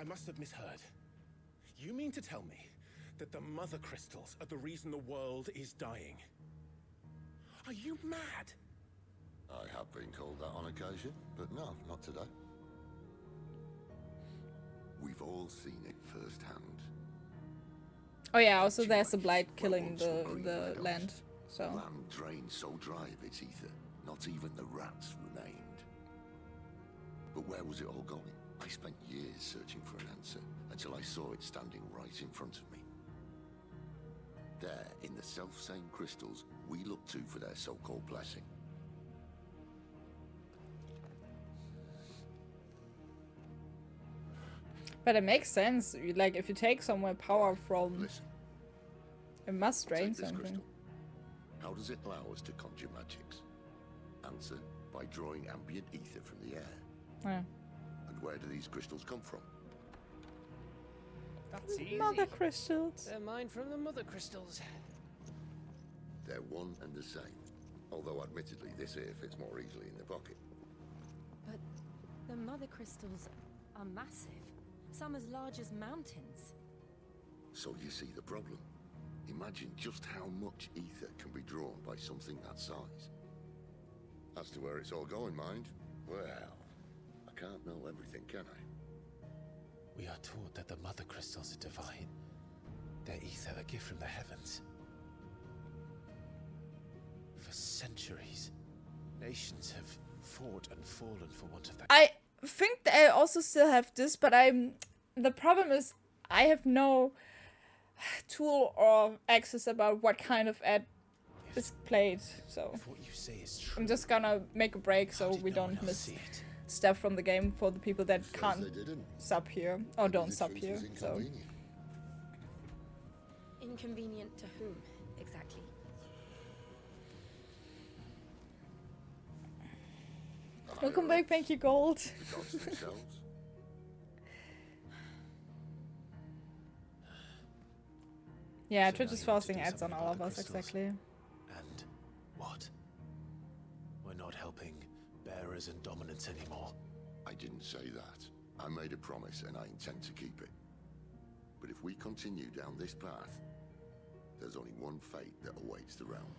must have misheard. You mean to tell me that the mother crystals are the reason the world is dying? Are you mad? I have been called that on occasion, but no, not today. We've all seen it firsthand. Oh yeah, also there's a blight killing the land, so... Land drained so dry of its ether, not even the rats remained. But where was it all going? I spent years searching for an answer, until I saw it standing right in front of me. There, in the self-same crystals we look to for their so-called blessing. But it makes sense, like if you take somewhere power from... Listen, it must drain take this something. crystal. How does it allow us to conjure magics? Answer, by drawing ambient ether from the air. Yeah. And where do these crystals come from? That's easy. Mother crystals. They're mine from the mother crystals. They're one and the same. Although admittedly this here fits more easily in the pocket. But the mother crystals are massive. Some as large as mountains. So you see the problem. Imagine just how much ether can be drawn by something that size. As to where it's all going, mind, well, I can't know everything, can I? We are taught that the mother crystals are divine. Their ether a gift from the heavens. For centuries, nations have fought and fallen for want of that. I think that I also still have this, but the problem is I have no tool or access about what kind of ad is played, so If what you say is true, I'm just gonna make a break so we don't miss stuff from the game for the people that can't They didn't. sub here or don't The sub truth here. is So inconvenient. Inconvenient to whom, exactly? welcome back, thank you, Gold. The gods themselves. Yeah, So Twitch now is you want to forcing do ads on something all about of the us, crystals? exactly. And what? We're not helping bearers and dominants anymore. I didn't say that. I made a promise and I intend to keep it. But if we continue down this path, there's only one fate that awaits the realm.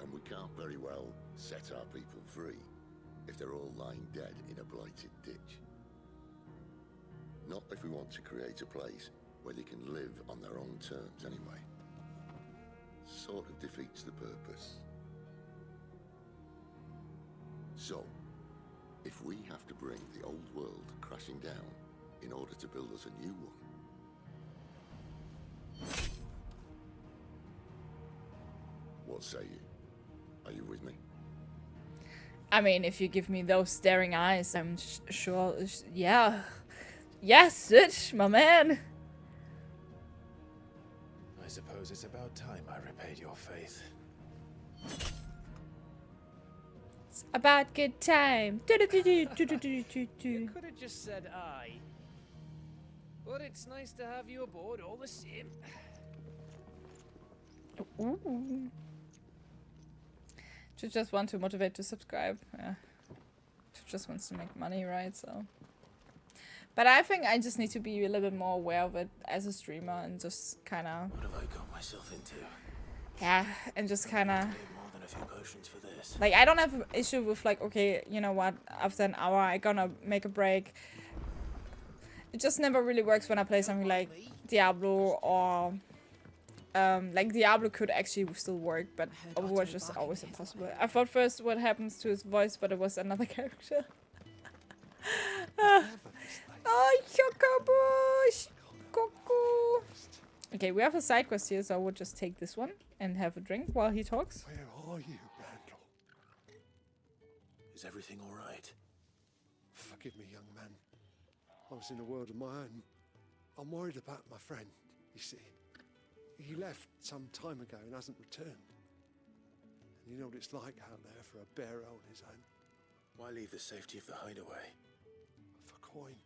And we can't very well set our people free if they're all lying dead in a blighted ditch. Not if we want to create a place where they can live on their own terms anyway. Sort of defeats the purpose. So, if we have to bring the old world crashing down in order to build us a new one, what say you? Are you with me? I mean, if you give me those staring eyes, I'm sure. Yeah. Yes, it, my man. I suppose it's about time I repaid your faith. It's about good time. You could have just said aye. But it's nice to have you aboard all the same. Ooh. She just want to motivate to subscribe. Yeah. She just wants to make money, right? So. But I think I just need to be a little bit more aware of it as a streamer and just kind of... What have I got myself into? Yeah, and just kind of... Need more than a few potions for this. Like, I don't have an issue with, like, okay, you know what, after an hour I gonna make a break. It just never really works when I play something like Diablo or... like, Diablo could actually still work, but Overwatch is always impossible. I thought first what happens to his voice, but it was another character. Oh, Chocobush! Cuckoo! Okay, we have a side quest here, so I would just take this one and have a drink while he talks. Where are you, Randall? Is everything all right? Forgive me, young man. I was in a world of my own. I'm worried about my friend, you see. He left some time ago and hasn't returned. And you know what it's like out there for a bearer on his own. Why leave the safety of the hideaway? For coin.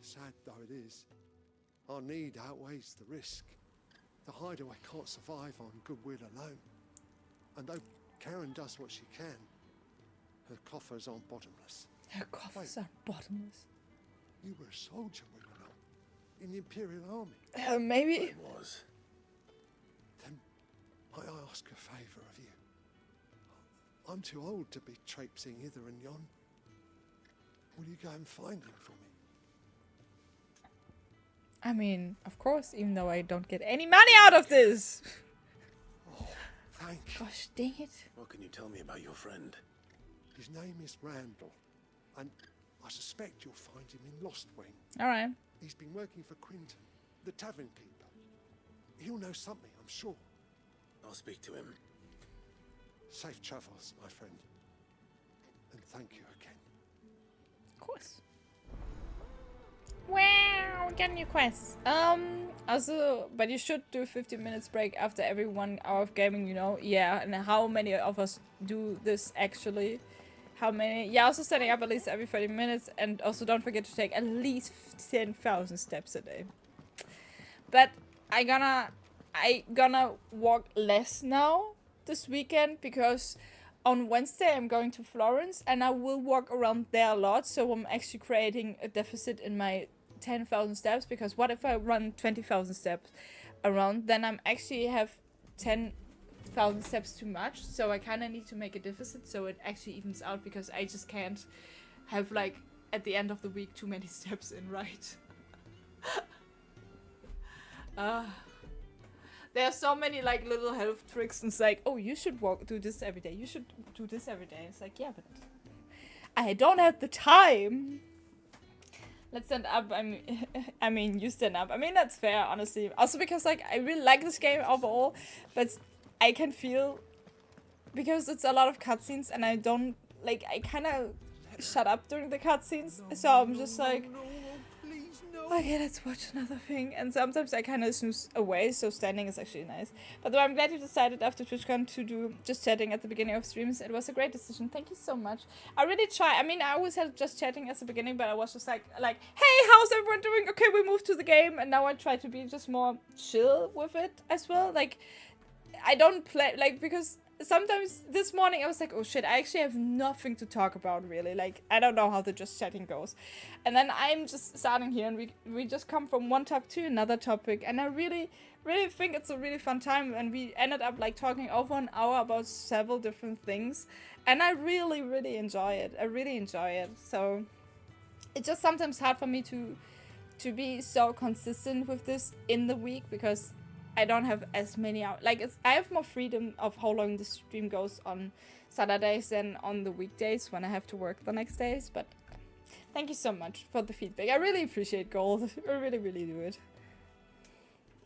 Sad though it is, our need outweighs the risk. The hideaway can't survive on goodwill alone. And though Karen does what she can, her coffers aren't bottomless. Her coffers are bottomless. You were a soldier, were you not? In the Imperial Army. Maybe. It was. Then might I ask a favour of you? I'm too old to be traipsing hither and yon. Will you go and find him for me? I mean, of course, even though I don't get any money out of this. Oh, thank you. Gosh, dang it. What can you tell me about your friend? His name is Randall, and I suspect you'll find him in Lost Wing. Alright. He's been working for Quinton, the tavern keeper. He'll know something, I'm sure. I'll speak to him. Safe travels, my friend. And thank you again. Of course. Wow, we got new quests. Also, but you should do 15 minutes break after every 1 hour of gaming, you know? Yeah, and how many of us do this actually? How many? Yeah, also setting up at least every 30 minutes, and also don't forget to take at least 10,000 steps a day. But I gonna walk less now this weekend because on Wednesday I'm going to Florence and I will walk around there a lot, so I'm actually creating a deficit in my 10,000 steps, because what if I run 20,000 steps around, then I'm actually have 10,000 steps too much, so I kind of need to make a deficit so it actually evens out, because I just can't have like at the end of the week too many steps in, right? There are so many like little health tricks, and it's like, oh, you should do this every day. You should do this every day. It's like, yeah, but I don't have the time. Let's stand up. I mean, you stand up. I mean, that's fair, honestly. Also because like I really like this game overall, but I can feel, because it's a lot of cutscenes, and I don't like. I kind of shut up during the cutscenes, so I'm just like, okay, let's watch another thing. And sometimes I kind of snooze away, so standing is actually nice. But though I'm glad you decided after TwitchCon to do just chatting at the beginning of streams. It was a great decision. Thank you so much. I really try. I mean, I always had just chatting at the beginning, but I was just like, hey, how's everyone doing? Okay, we moved to the game, and now I try to be just more chill with it as well. Like, I don't play, like, because sometimes this morning I was like, oh shit, I actually have nothing to talk about really. Like, I don't know how the just chatting goes. And then I'm just starting here, and we just come from one topic to another topic, and I really think it's a really fun time, and we ended up like talking over an hour about several different things, and I really enjoy it. I really enjoy it. So it's just sometimes hard for me to be so consistent with this in the week, because I don't have as many hours. Like, I have more freedom of how long the stream goes on Saturdays than on the weekdays when I have to work the next days. But thank you so much for the feedback. I really appreciate Gold. I really do it.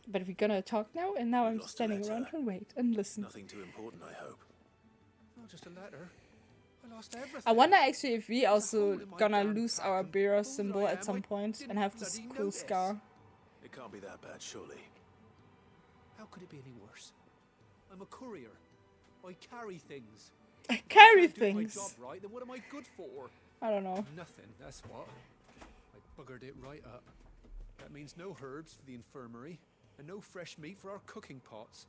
But we're gonna talk now, and now I'm just standing around and wait and listen. Nothing too important, I hope. Oh, just a letter. I lost everything. I wonder actually if we also gonna lose our bearer symbol at some point and have this cool scar. It can't be that bad, surely. How could it be any worse? I'm a courier. I carry things. I carry If I do things. my job right, then what am I good for? I don't know. Nothing, that's what. I buggered it right up. That means no herbs for the infirmary, and no fresh meat for our cooking pots.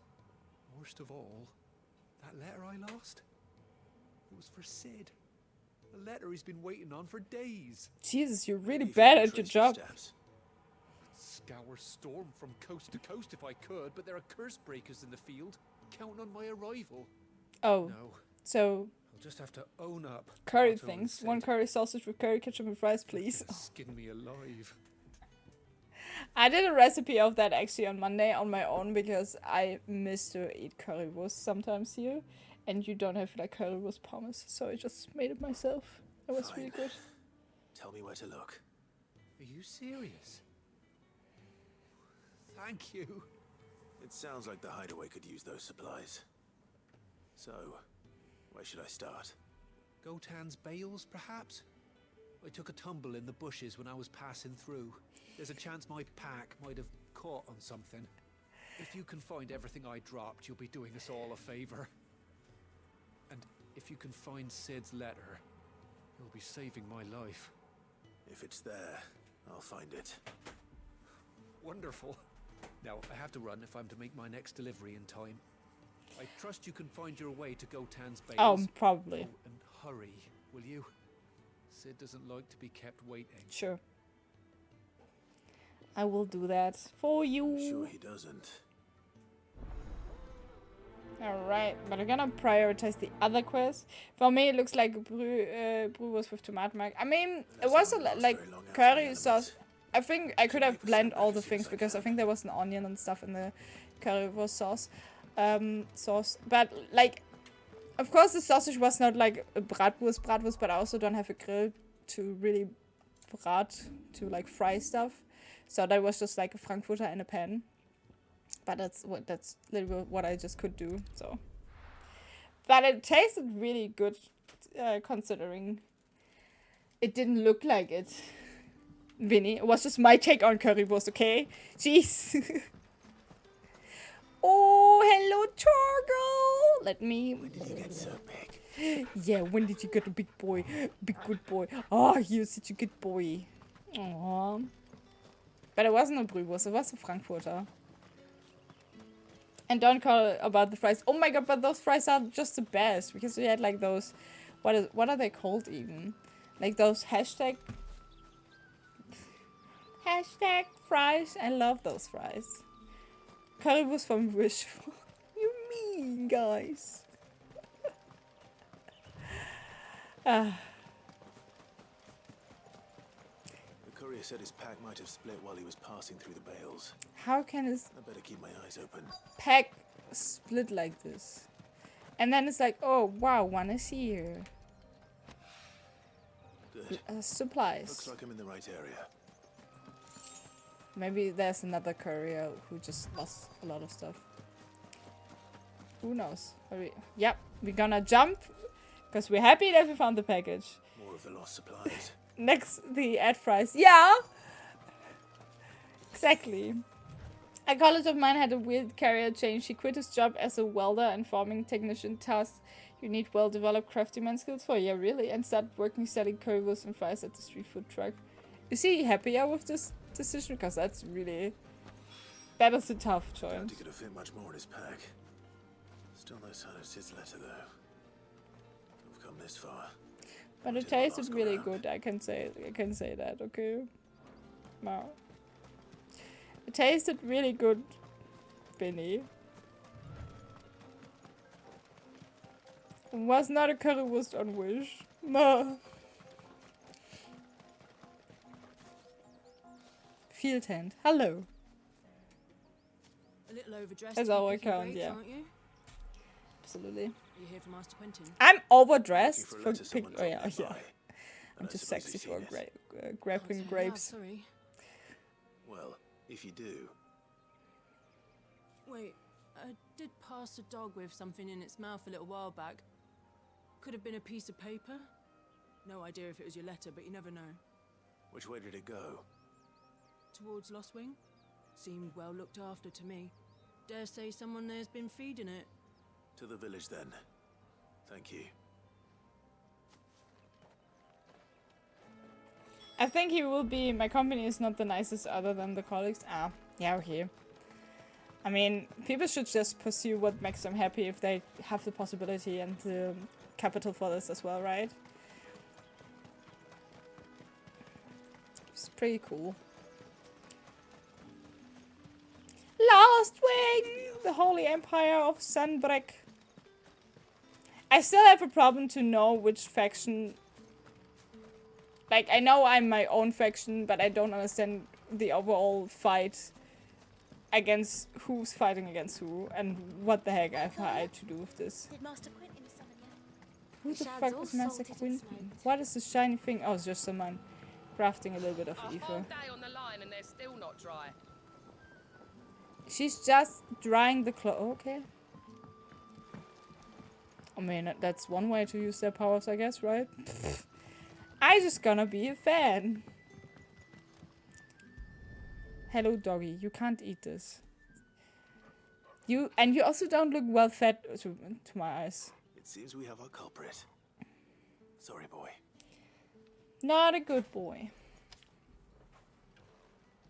Worst of all, that letter I lost, it was for Sid. A letter he's been waiting on for days. Jesus, you're really If you bad can at your trace job. steps. Scour storm from coast to coast if I could, but there are curse breakers in the field, counting on my arrival. Oh, No, so I'll just have to own up. curry Otto and things. Sid. One curry sausage with curry ketchup and fries, please. Skin me alive. I did a recipe of that actually on Monday on my own, because I miss to eat currywurst sometimes here, and you don't have like currywurst pommes, so I just made it myself. It was really Fine. good. Tell me where to look. Are you serious? Thank you. It sounds like the hideaway could use those supplies. So, where should I start? Gotan's bales, perhaps? I took a tumble in the bushes when I was passing through. There's a chance my pack might have caught on something. If you can find everything I dropped, you'll be doing us all a favor. And if you can find Sid's letter, you'll be saving my life. If it's there, I'll find it. Wonderful. Now, I have to run if I'm to make my next delivery in time. I trust you can find your way to Gotan's bales. Probably. Oh, and hurry, will you? Sid doesn't like to be kept waiting. Sure. I will do that for you. Sure he doesn't. Alright, but I'm gonna prioritize the other quest. For me, it looks like brewers with tomato mark. I mean, it was like curry sauce. I think I could have blended all the things because I think there was an onion and stuff in the currywurst sauce. But like, of course, the sausage was not like a bratwurst, but I also don't have a grill to really like fry stuff. So that was just like a Frankfurter in a pan. But that's literally what I just could do. So, but it tasted really good, considering it didn't look like it. Vinny, it was just my take on currywurst, okay? Jeez. Oh, hello, Torgal. Let me. When did you get so big? Yeah, when did you get a big boy? Big good boy. Oh, you're such a good boy. Aww. But it wasn't a Brühwurst, it was a Frankfurter. And don't call about the fries. Oh my god, but those fries are just the best. Because we had like those... What are they called even? Like those hashtag fries. I love those fries. Currywurst from Wish. You mean, guys? The courier said his pack might have split while he was passing through the bales. How can his I better keep my eyes open. pack split like this? And then it's like, oh wow, one is here. Good. Supplies. Looks like I'm in the right area. Maybe there's another courier who just lost a lot of stuff. Who knows? Yep, we're gonna jump because we're happy that we found the package. More of the lost supplies. Next, the ad fries. Yeah! Exactly. A colleague of mine had a weird career change. He quit his job as a welder and farming technician, task you need well-developed craftsman skills for. Yeah, really? And started working selling currywurst and fries at the street food truck. Is he happier with this decision? Because that's really... That is a tough choice. Doubt he could have fit much more in his pack. Still no sign of Sid's letter, though. We've come this far. But it tasted really good, I can say that, okay? Wow. It tasted really good, Benny. Was not a currywurst on Wish. No. Field hand. Hello. A little overdressed. As to be our picking account, grapes, yeah. Aren't you? Absolutely. Are you here for Master Quentin? I'm overdressed For a for letter someone oh yeah, dropped yeah. nearby. I'm I too suppose sexy you've for seen it. grabbing Can't say I have, grapes. sorry. Well, if you do, Wait, I did pass a dog with something in its mouth a little while back. Could have been a piece of paper. No idea if it was your letter, but you never know. which way did it go? Towards Lost Wing? Seemed well looked after to me. Dare say someone there's been feeding it. To the village, then. Thank you. I think he will be. My company is not the nicest other than the colleagues. Ah, yeah, okay. I mean, people should just pursue what makes them happy if they have the possibility and the capital for this as well, right? It's pretty cool. Lost Wing! The Holy Empire of Sunbreak. I still have a problem to know which faction... Like, I know I'm my own faction, but I don't understand the overall fight against who's fighting against who and what the heck I had to do with this. Did Master Quentin summon you? Who the Shad's fuck all is Master salted and Quentin? smoked. What is this shiny thing? Oh, it's just someone crafting a little bit of A ether. whole day on the line and they're still not dry. She's just drying the clothes. Okay. I mean, that's one way to use their powers, I guess, right? I just gonna be a fan. Hello, doggy. You can't eat this. You also don't look well fed to my eyes. It seems we have our culprit. Sorry, boy. Not a good boy.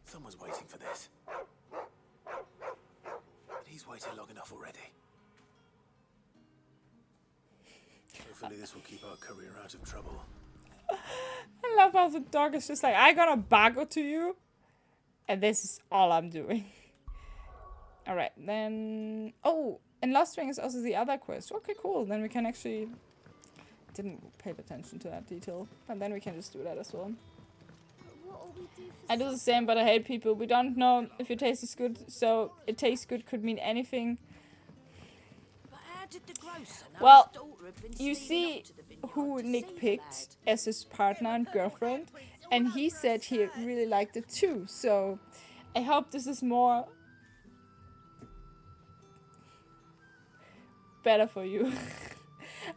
Someone's waiting for this. But he's waited long enough already. Hopefully this will keep our courier out of trouble. about the dog is just like, I got a bagger to you. And this is all I'm doing. Alright, then... Oh, and Lost Ring is also the other quest. Okay, cool. Then we can actually... Didn't pay attention to that detail. But then we can just do that as well. I do the same, but I hate people. We don't know if your taste is good, so it tastes good could mean anything. Well, you see who Nick picked as his partner and girlfriend, and he said he really liked it too, so I hope this is more better for you.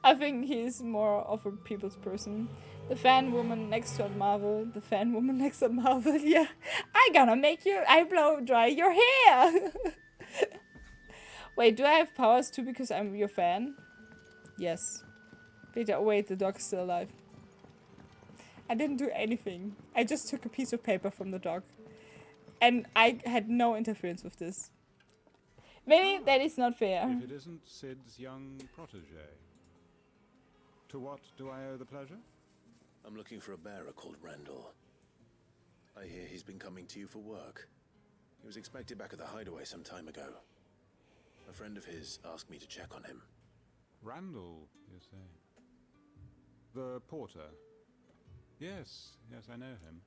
I think he's more of a people's person. The fan woman next to Marvel. The fan woman next to Marvel. Yeah. I gonna make you. I blow dry your hair. Wait, do I have powers too because I'm your fan? Yes. Peter, wait, the dog's still alive. I didn't do anything. I just took a piece of paper from the dog. And I had no interference with this. Maybe that is not fair. If it isn't Sid's young protege. To what do I owe the pleasure? I'm looking for a bearer called Randall. I hear he's been coming to you for work. He was expected back at the hideaway some time ago. A friend of his asked me to check on him. Randall, you say? The porter? Yes, I know him.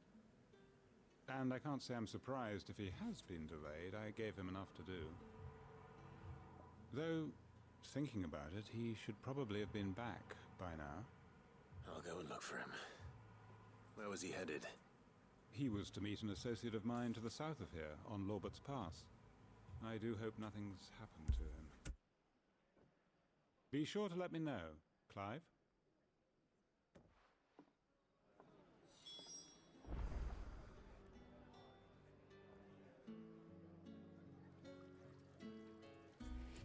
And I can't say I'm surprised if he has been delayed. I gave him enough to do. Though, thinking about it, he should probably have been back by now. I'll go and look for him. Where was he headed? He was to meet an associate of mine to the south of here, on Lorbert's Pass. I do hope nothing's happened to him. Be sure to let me know, Clive.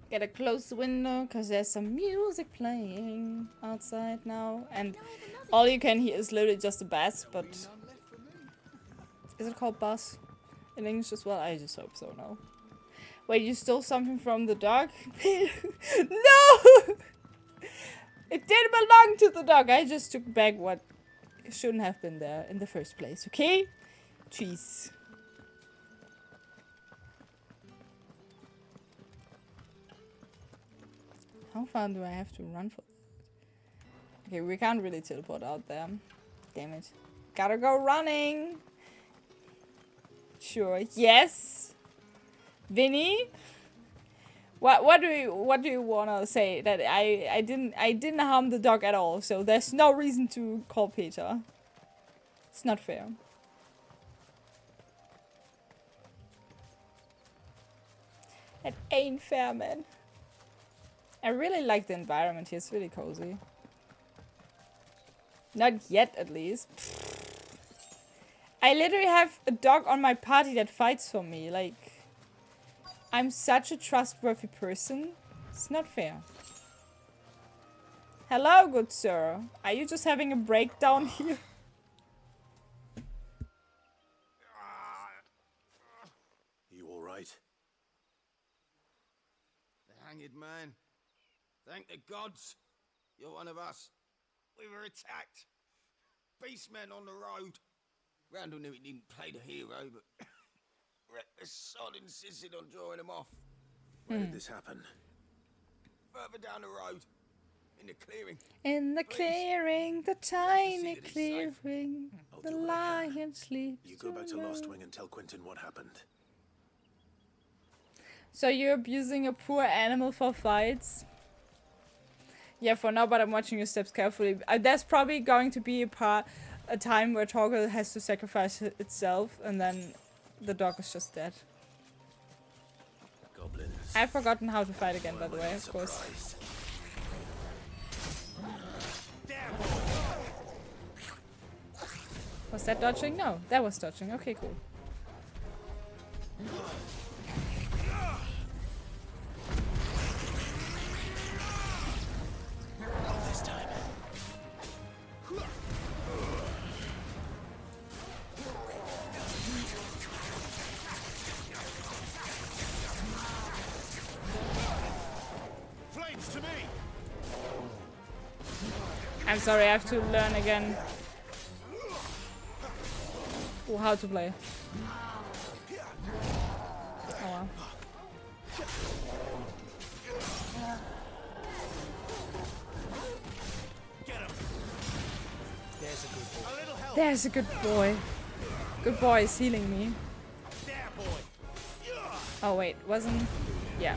Gotta close the window because there's some music playing outside now. And all you can hear is literally just a bass, but... Is it called bass in English as well? I just hope so, no. Wait, you stole something from the dog? No! It didn't belong to the dog. I just took back what shouldn't have been there in the first place, okay? Jeez. How far do I have to run for? Okay, we can't really teleport out there. Damn it. Gotta go running. Sure. Yes. Vinny? What do you wanna say? That I didn't harm the dog at all, so there's no reason to call Peter. It's not fair. It ain't fair, man. I really like the environment here, it's really cozy. Not yet, at least. I literally have a dog on my party that fights for me, like... I'm such a trustworthy person. It's not fair. Hello, good sir. Are you just having a breakdown here? You alright? The hanged man. Thank the gods. You're one of us. We were attacked. Beastmen on the road. Randall knew he didn't play the hero, but the sod insisted on drawing him off. Where did this happen? Further down the road. In the clearing. In the clearing, the tiny clearing, the lion sleeps. You go back to Lost Wing and tell Quentin what happened. So you're abusing a poor animal for fights? Yeah, for now, but I'm watching your steps carefully. There's probably going to be a time where Torgal has to sacrifice itself, and then the dog is just dead. Goblins. I've forgotten how to fight again, by the way, of course. Was that dodging? No, that was dodging. Okay, cool. This time. Flames to me. I'm sorry, I have to learn again. Ooh, how to play. Oh wow. There's a good boy. Good boy is healing me. Oh wait, wasn't... Yeah,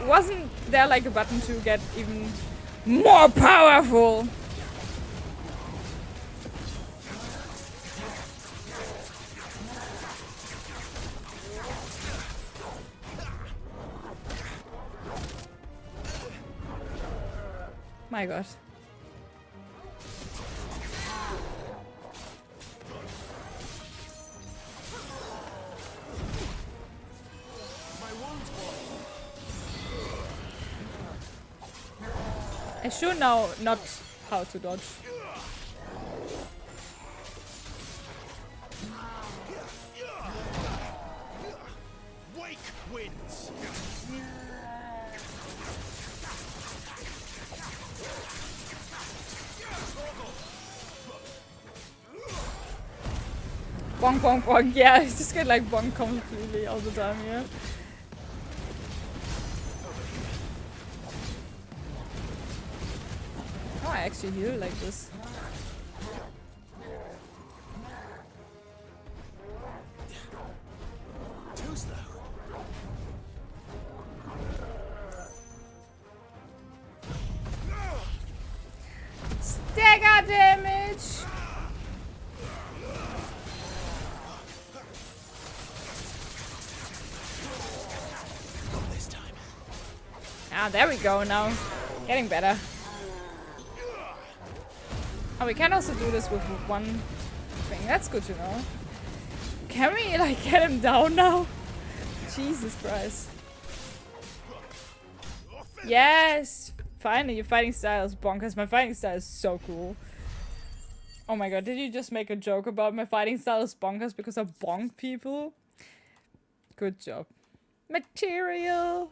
wasn't there like a button to get even more powerful? My god. I should know not how to dodge. Wake wins. Bonk, bonk, bonk. Yeah, I just get like bonk completely all the time, yeah. Oh, I actually heal like this. Too slow. Stagger damage! Ah, there we go now. Getting better. Oh, we can also do this with one thing. That's good to know. Can we, like, get him down now? Jesus Christ. Yes! Finally, your fighting style is bonkers. My fighting style is so cool. Oh my god, did you just make a joke about my fighting style is bonkers because I bonk people? Good job. Material!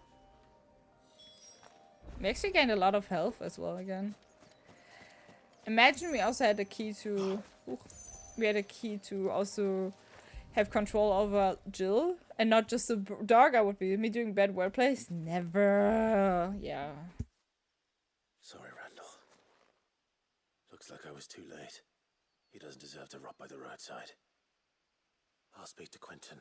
We actually gained a lot of health as well again. Imagine we also had a key to... we had a key to also have control over Jill. And not just the dog. I would be me doing bad wordplays. Never. Yeah. Sorry, Randall. Looks like I was too late. He doesn't deserve to rot by the roadside. I'll speak to Quentin.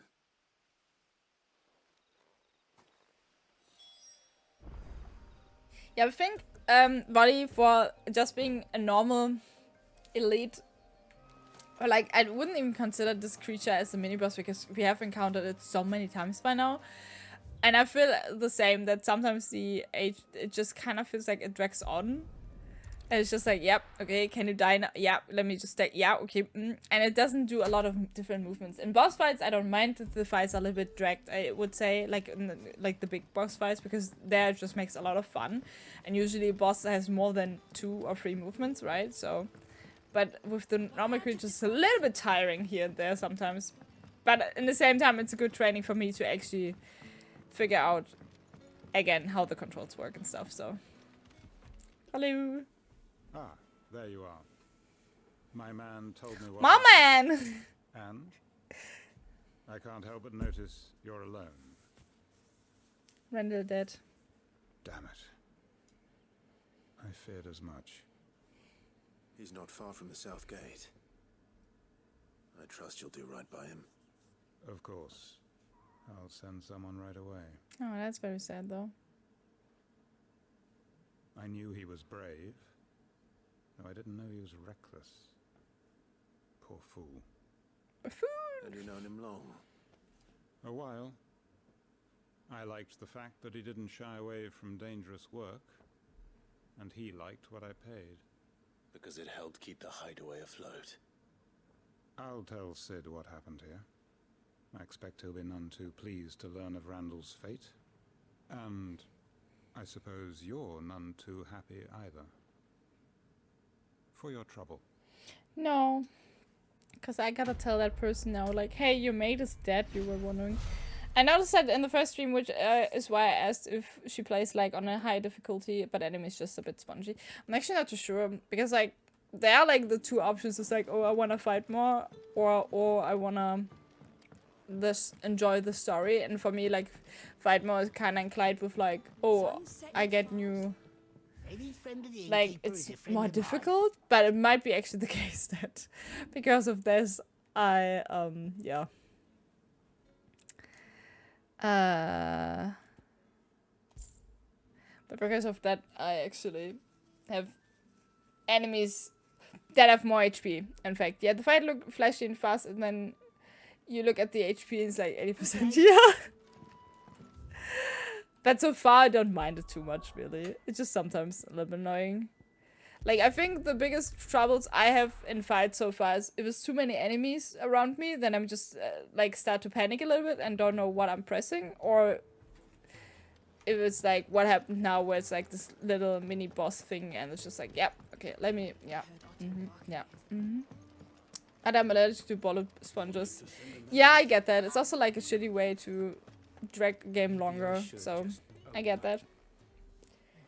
Yeah, I think Volley, for just being a normal elite, or like, I wouldn't even consider this creature as a mini boss because we have encountered it so many times by now. And I feel the same, that sometimes it just kind of feels like it drags on. And it's just like, yep, okay, can you die now? Yeah, let me just stay. Yeah, okay. And it doesn't do a lot of different movements. In boss fights, I don't mind that the fights are a little bit dragged, I would say, like the big boss fights, because there it just makes a lot of fun. And usually a boss has more than 2 or 3 movements, right? So, but with the normal creatures, it's a little bit tiring here and there sometimes. But in the same time, it's a good training for me to actually figure out, again, how the controls work and stuff, so. Hello. Ah, there you are. My man told me what... My man! And? I can't help but notice you're alone. Randall dead. Damn it. I feared as much. He's not far from the south gate. I trust you'll do right by him. Of course. I'll send someone right away. Oh, that's very sad, though. I knew he was brave. No, I didn't know he was reckless. Poor fool. Buffoon! Have you known him long? A while. I liked the fact that he didn't shy away from dangerous work, and he liked what I paid. Because it helped keep the hideaway afloat. I'll tell Sid what happened here. I expect he'll be none too pleased to learn of Randall's fate. And I suppose you're none too happy either. For your trouble. No. Because I gotta tell that person now, like, hey, your mate is dead, you were wondering. I noticed that in the first stream, which is why I asked if she plays, like, on a high difficulty, but anime is just a bit spongy. I'm actually not too sure, because, like, there are like the two options. It's like, oh, I want to fight more, or I want to enjoy the story. And for me, like, fight more is kind of inclined with like, oh, I get new. Like, it's more difficult, but it might be actually the case that because of this, I yeah. But because of that, I actually have enemies that have more HP. In fact, yeah, the fight look flashy and fast, and then you look at the HP and it's like 80%. Yeah. But so far, I don't mind it too much, really. It's just sometimes a little bit annoying. Like, I think the biggest troubles I have in fights so far is if there's too many enemies around me, then I'm just, like, start to panic a little bit and don't know what I'm pressing. Or if it's like, what happened now, where it's like this little mini boss thing, and it's just like, yeah, okay, let me, yeah, yeah, And I'm allergic to bullet sponges. Yeah, I get that. It's also like a shitty way to drag the game longer, so I get that.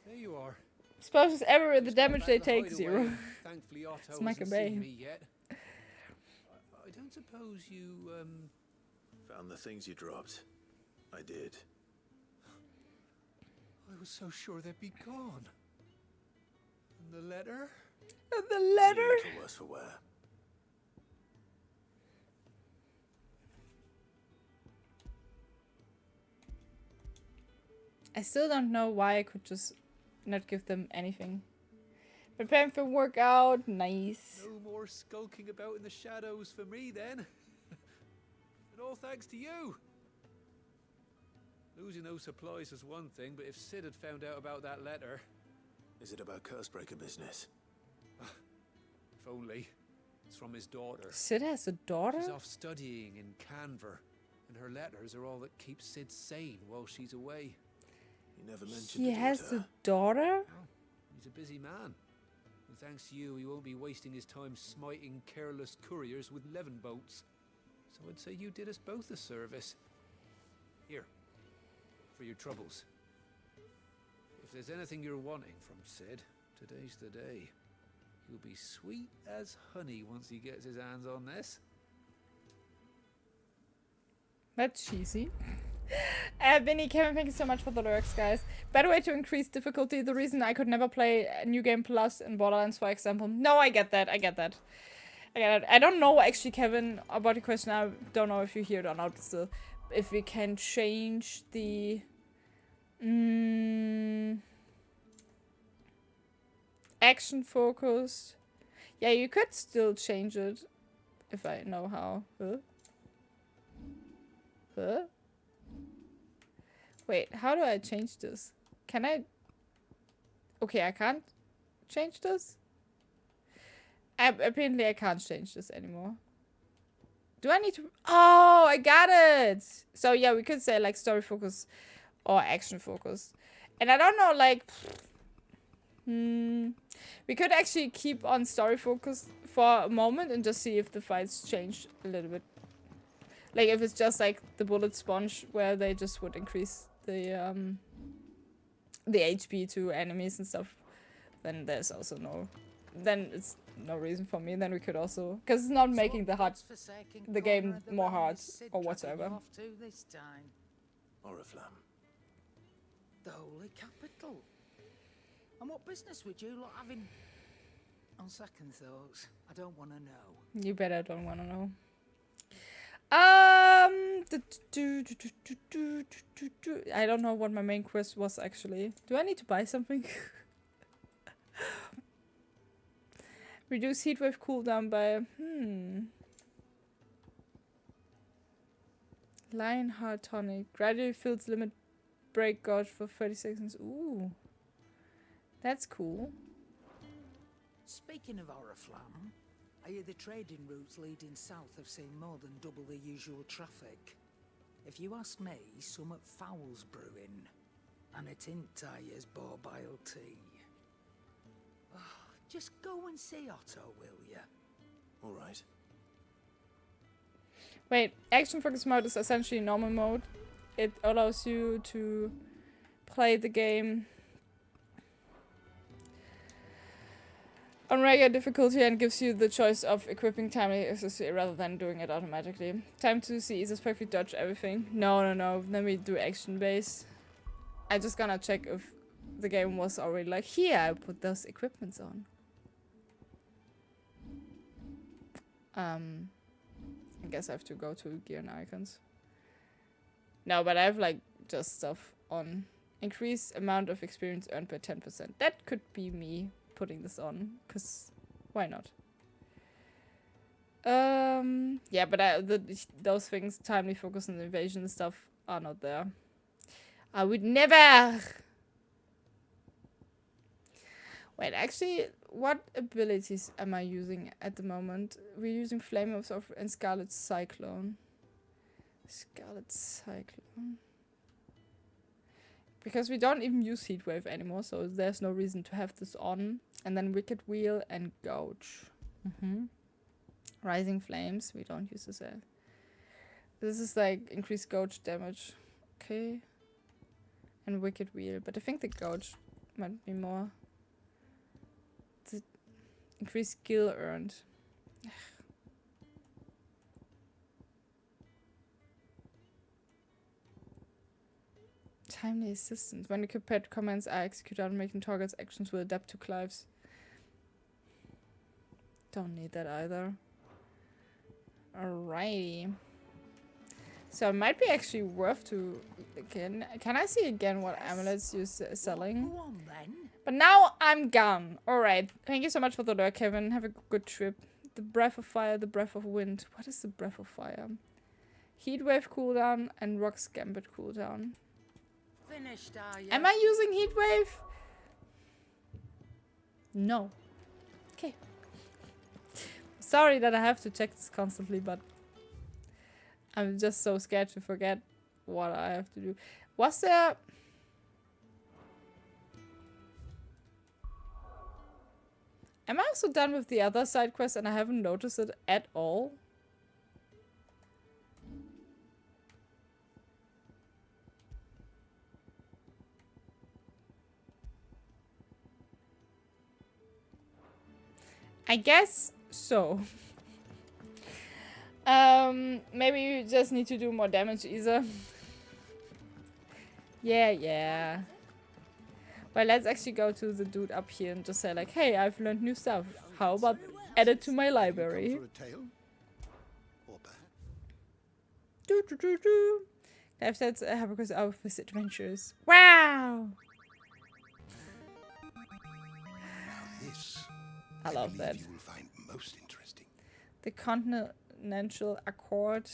There you are. Explosions everywhere, the damage they take, 0. Thankfully, Otto It's Michael hasn't Bay. seen me yet. I don't suppose you, Found the things you dropped. I did. I was so sure they'd be gone. And the letter? And the letter? For worse for wear. I still don't know why I could just not give them anything. Preparing for workout, nice. No more skulking about in the shadows for me then. And all thanks to you. Losing those supplies was one thing, but if Sid had found out about that letter... Is it about Cursebreaker business? If only. It's from his daughter. Sid has a daughter? She's off studying in Canver, and her letters are all that keeps Sid sane while she's away. He never mentioned He has a daughter? Oh, he's a busy man. And thanks to you, he won't be wasting his time smiting careless couriers with levin boats. So I'd say you did us both a service. Here, for your troubles. If there's anything you're wanting from Sid, today's the day. He'll be sweet as honey once he gets his hands on this. That's cheesy. Vinny, Kevin, thank you so much for the lyrics, guys. Better way to increase difficulty. The reason I could never play a New Game Plus in Borderlands, for example. No, I get that. I get that. I get it. I don't know, actually, Kevin, about the question. I don't know if you hear it or not, but still. If we can change the... action focus. Yeah, you could still change it. If I know how. Huh? Wait, how do I change this? Can I... Okay, I can't change this? Apparently I can't change this anymore. Do I need to... Oh, I got it! So yeah, we could say like story focus or action focus. And I don't know, like... We could actually keep on story focus for a moment and just see if the fights change a little bit. Like if it's just like the bullet sponge where they just would increase the HP to enemies and stuff, then there's also no... Then it's no reason for me. Then we could also... Because it's not making the game more hard or whatsoever. Oriflamme. The Holy Capital. And what business would you lot having? On second thoughts, I don't want to know. You better don't want to know. I don't know what my main quest was actually. Do I need to buy something? Reduce heatwave cooldown by... Lionheart tonic. Gradually fills limit break gauge for 30 seconds. Ooh. That's cool. Speaking of Oriflamme, I hear the trading routes leading south have seen more than double the usual traffic. If you ask me, somewhat foul's brewing. And it ain't Tyre's borbile tea. Oh, just go and see Otto, will ya? Alright. Wait, action focus mode is essentially normal mode. It allows you to play the game on regular difficulty and gives you the choice of equipping timely accuracy rather than doing it automatically. Time to see is perfectly dodge everything. No. Then we do action based. I just gonna check if the game was already like, here, I put those equipments on. I guess I have to go to gear and icons. No, but I have like just stuff on. Increase amount of experience earned by 10%. That could be me putting this on, because why not? Yeah, but those things, timely focus and evasion stuff, are not there. I would never. Wait, actually, what abilities am I using at the moment? We're using Flame of Sulphur and Scarlet Cyclone. Scarlet Cyclone. Because we don't even use Heatwave anymore, so there's no reason to have this on. And then Wicked Wheel and Gouge. Rising Flames, we don't use this at. This is like increased Gouge damage. Okay. And Wicked Wheel, but I think the Gouge might be more. The increased skill earned. Timely assistance. When the compared commands are executed, automating targets' actions will adapt to Clive's. Don't need that either. Alrighty. So it might be actually worth to... Can I see again what amulets you're selling? Go on then. But now I'm gone. Alright. Thank you so much for the lurk, Kevin. Have a good trip. The Breath of Fire, the Breath of Wind. What is the Breath of Fire? Heatwave cooldown and Rock's Gambit cooldown. Finished, are you? Am I using Heatwave? No. Okay. Sorry that I have to check this constantly, but I'm just so scared to forget what I have to do. Was there... Am I also done with the other side quest and I haven't noticed it at all? I guess so. Maybe you just need to do more damage, Isa. Yeah. Well, let's actually go to the dude up here and just say like, hey, I've learned new stuff. How about add it to my library? I've said Habakkuk's out of his adventures. Wow! I love that. You will find most interesting. The Continental Accord.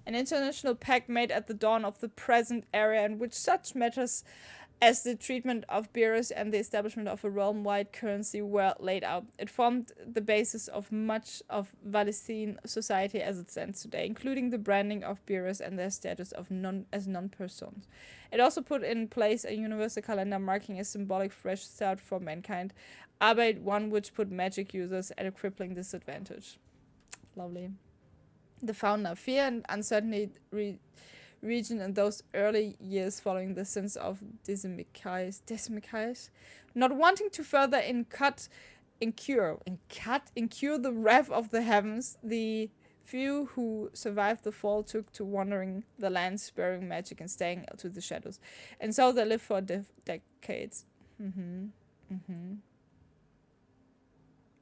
An international pact made at the dawn of the present era in which such matters as the treatment of bearers and the establishment of a realm-wide currency were laid out. It formed the basis of much of Valesine society as it stands today, including the branding of bearers and their status of non-persons. It also put in place a universal calendar marking a symbolic fresh start for mankind, albeit one which put magic users at a crippling disadvantage. Lovely. The founder, fear and uncertainty region in those early years following the sins of Decimicides, not wanting to further incur the wrath of the heavens, the few who survived the fall took to wandering the land, sparing magic and staying to the shadows. And so they lived for decades.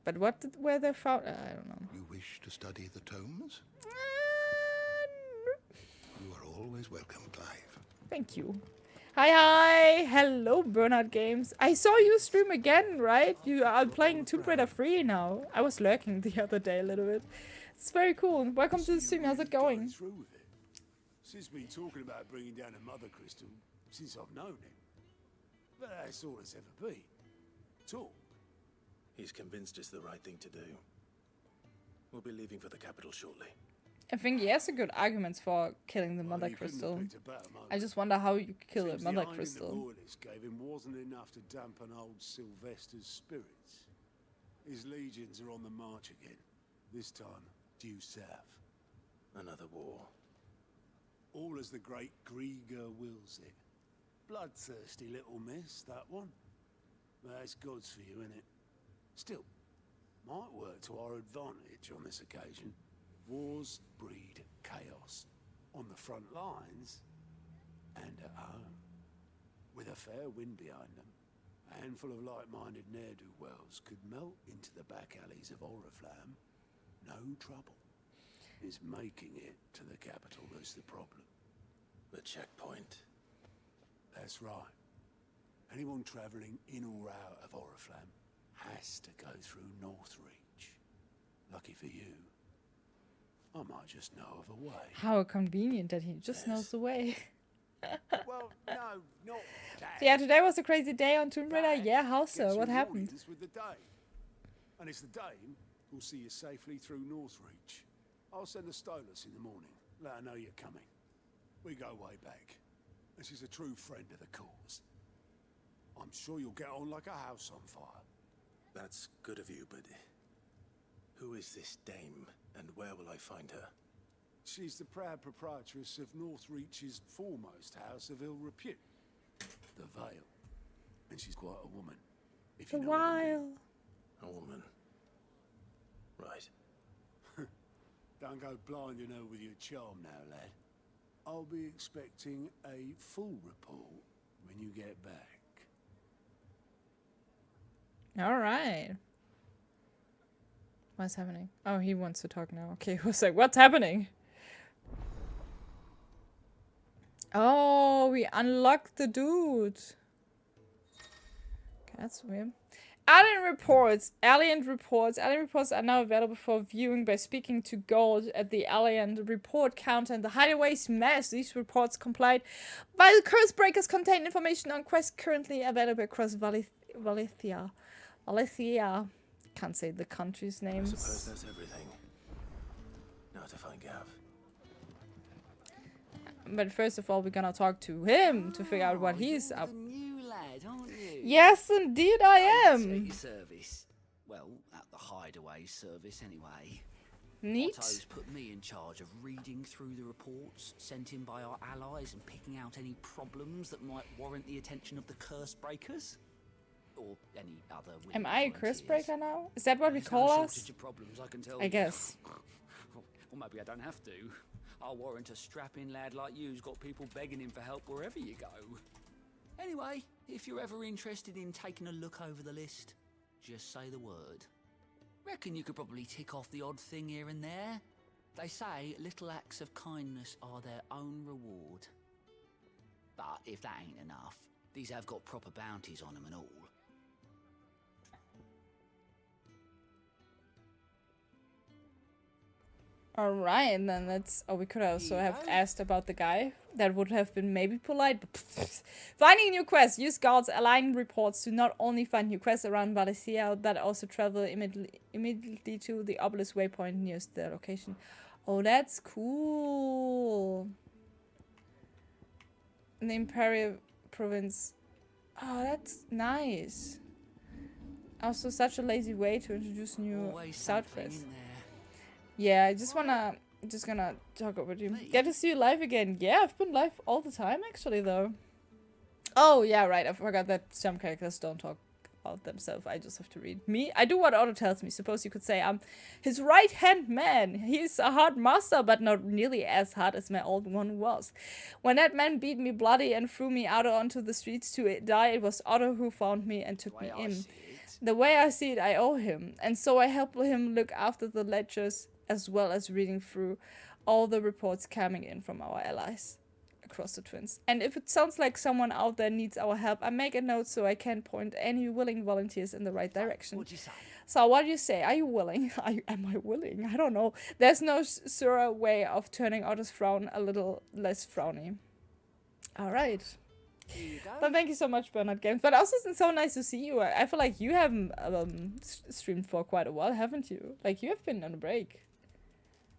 But what were they found? I don't know. You wish to study the tomes? You are always welcome, Clive. Thank you. Hi. Hello, Burnout Games. I saw you stream again, right? You are playing Tomb Raider 3 now. I was lurking the other day a little bit. It's very cool. Welcome to the stream. How's it going? Sis been talking about bringing down a mother crystal since I've known him. But that's all it's ever been. Talk. He's convinced it's the right thing to do. We'll be leaving for the capital shortly. I think he has a good arguments for killing the mother crystal. I just wonder how you kill a mother crystal. The royalists gave him wasn't enough to dampen old Sylvester's spirits. His legions are on the march again. This time, due south. Another war. All as the great Grieger wills it. Bloodthirsty little miss, that one. That's God's for you, innit? Still, might work to our advantage on this occasion. Wars breed chaos. On the front lines and at home. With a fair wind behind them, a handful of like-minded ne'er-do-wells could melt into the back alleys of Oriflamme. No trouble. It's making it to the capital that's the problem. The checkpoint. That's right. Anyone travelling in or out of Oriflamme has to go through Northreach. Lucky for you, I might just know of a way. How convenient that he just knows the way. Well, no, not that. So yeah, today was a crazy day on Tomb Raider. Yeah, how so? Gets What you happened? warriors with the Dame. And it's the Dame who'll see you safely through Northreach. I'll send a Stolas in the morning. Let her know you're coming. We go way back. And she's a true friend of the cause. I'm sure you'll get on like a house on fire. That's good of you, but who is this dame, and where will I find her? She's the proud proprietress of Northreach's foremost house of ill repute, the Vale. And she's quite a woman, if you know what I mean. A woman. Right. Don't go blinding her with your charm now, lad. I'll be expecting a full report when you get back. All right. What's happening? Oh, he wants to talk now. Okay, I was like, what's happening? Oh, we unlocked the dude. Okay, that's weird. Alien reports. Alien reports are now available for viewing by speaking to Gold at the Alien report counter in the Hideaway Smash. These reports complied by the curse breakers contain information on quests currently available across Valencia. Can't say the country's I names. suppose that's everything. Now to find Gav. But first of all, we're gonna talk to him to figure out what he's up. The new lad, aren't you? Yes, indeed I am. Service. Well, at the Hideaway service anyway. Neat. Otto's put me in charge of reading through the reports sent in by our allies and picking out any problems that might warrant the attention of the curse breakers. Or any other. Am I a curse breaker now? Is that what we call us? Problems, I can tell I guess. Or maybe I don't have to. I'll warrant a strapping lad like you's got people begging him for help wherever you go. Anyway, if you're ever interested in taking a look over the list, just say the word. Reckon you could probably tick off the odd thing here and there. They say little acts of kindness are their own reward. But if that ain't enough, these have got proper bounties on them and all. Alright, then let's... Oh, we could also have asked about the guy. That would have been maybe polite, but... Finding new quests. Use Guard's align reports to not only find new quests around Valencia, but also travel immediately to the obelisk waypoint nearest the location. Oh, that's cool. In the Imperial province. Oh, that's nice. Also, such a lazy way to introduce new side quests. Yeah, I just gonna talk about you. Get to see you live again. Yeah, I've been live all the time actually though. Oh yeah, right. I forgot that some characters don't talk about themselves. I just have to read. Me, I do what Otto tells me. Suppose you could say I'm his right hand man. He's a hard master, but not nearly as hard as my old one was. When that man beat me bloody and threw me out onto the streets to die, it was Otto who found me and took me in. The way I see it, I owe him, and so I help him look after the ledgers, as well as reading through all the reports coming in from our allies across the Twins. And if it sounds like someone out there needs our help, I make a note so I can point any willing volunteers in the right direction. What'd you say? So what do you say? Are you willing? Am I willing? I don't know. There's no surer way of turning Otto's frown a little less frowny. Alright. But thank you so much, Bernard Games. But also, it's so nice to see you. I feel like you haven't streamed for quite a while, haven't you? Like, you have been on a break.